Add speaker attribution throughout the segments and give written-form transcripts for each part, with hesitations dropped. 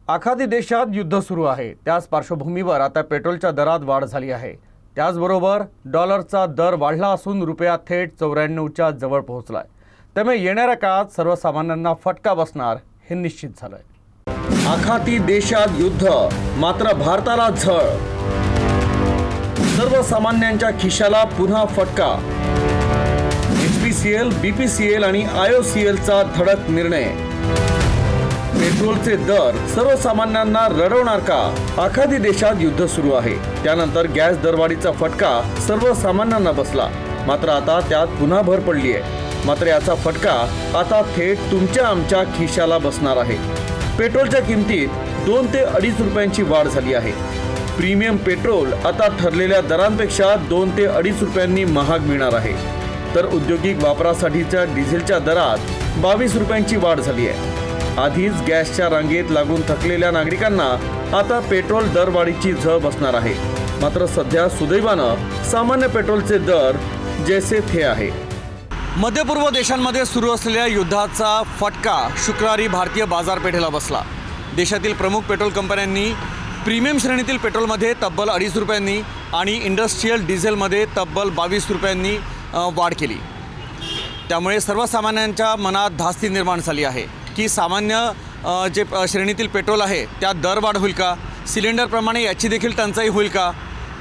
Speaker 1: आखाती देशात युद्ध सुरू आहे। त्याच पार्श्वभूमीवर आता पेट्रोलच्या दरात वाढ झाली आहे। त्याचबरोबर डॉलरचा दर वाढला असून रुपया थेट 94च्या जवळ पोहोचलाय। त्यामुळे येणाऱ्या काळात सर्वसामान्यांना फटका बसणार हे निश्चित झालंय। आखाती देशात युद्ध, मात्र भारताला झळ। सर्वसामान्यांच्या खिशाला पुन्हा फटका। HPCL, BPCL आणि IOCLचा धडक निर्णय। पेट्रोलचे दर सर्वसामान्यांना रडवणार का? आखाती देशात युद्ध सुरू आहे। त्यानंतर गॅस दरवाढीचा फटका सर्वसामान्यांना बसला। मात्र आता त्यात पुन्हा भर पडली आहे। मात्र याचा फटका आता थेट तुमच्या आमच्या खिशाला बसणार आहे। पेट्रोलच्या किमतीत 2 ते 2.5 रुपयांची वाढ झाली आहे। प्रीमियम पेट्रोल आता ठरलेल्या दरांपेक्षा 2 ते 2.5 रुपयांनी महाग मिळणार आहे। तर औद्योगिक वापरासाठीच्या डिझेलच्या दरात 22 रुपयांची वाढ झाली आहे। आधीच गॅसच्या रांगेत लागून थकलेल्या नागरिकांना आता पेट्रोल दरवाढीची झळ बसणार आहे। मात्र सध्या सुदैवानं सामान्य पेट्रोलचे दर जैसे थे आहे। मध्य पूर्व देशांमध्ये सुरू असलेल्या युद्धाचा फटका शुक्रवारी भारतीय बाजारपेठेला बसला। देशातील प्रमुख पेट्रोल कंपन्यांनी प्रीमियम श्रेणीतील पेट्रोलमध्ये तब्बल 2.5 रुपयांनी आणि इंडस्ट्रियल डिझेलमध्ये तब्बल 22 रुपयांनी वाढ केली। त्यामुळे सर्वसामान्यांच्या मनात धास्ती निर्माण झाली आहे की सामान्य जे श्रेणीतील पेट्रोल आहे त्यात दर वाढ होईल का? सिलेंडरप्रमाणे याची देखील टंचाई होईल का?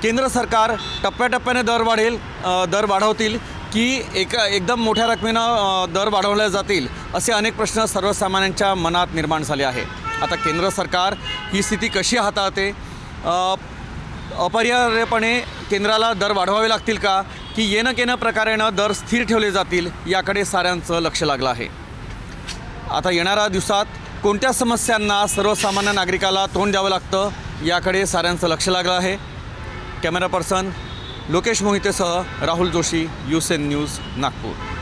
Speaker 1: केंद्र सरकार टप्प्याटप्प्याने दर वाढवतील की एकदम मोठ्या रकमेनं दर वाढवले जातील? असे अनेक प्रश्न सर्वसामान्यांच्या मनात निर्माण झाले आहे। आता केंद्र सरकार ही स्थिती कशी हाताळते? अपरिहार्यपणे केंद्राला दर वाढवावे लागतील का, की येणं केनं प्रकारेनं दर स्थिर ठेवले जातील? याकडे साऱ्यांचं लक्ष लागलं आहे। आता येणाऱ्या दिवसात कोणत्या समस्यांना सर्वसामान्य नागरिकाला तोंड द्यावं लागतं याकडे साऱ्यांचं लक्ष लागलं आहे। कॅमेरा पर्सन लोकेश मोहितेसह राहुल जोशी, USN न्यूज, नागपूर।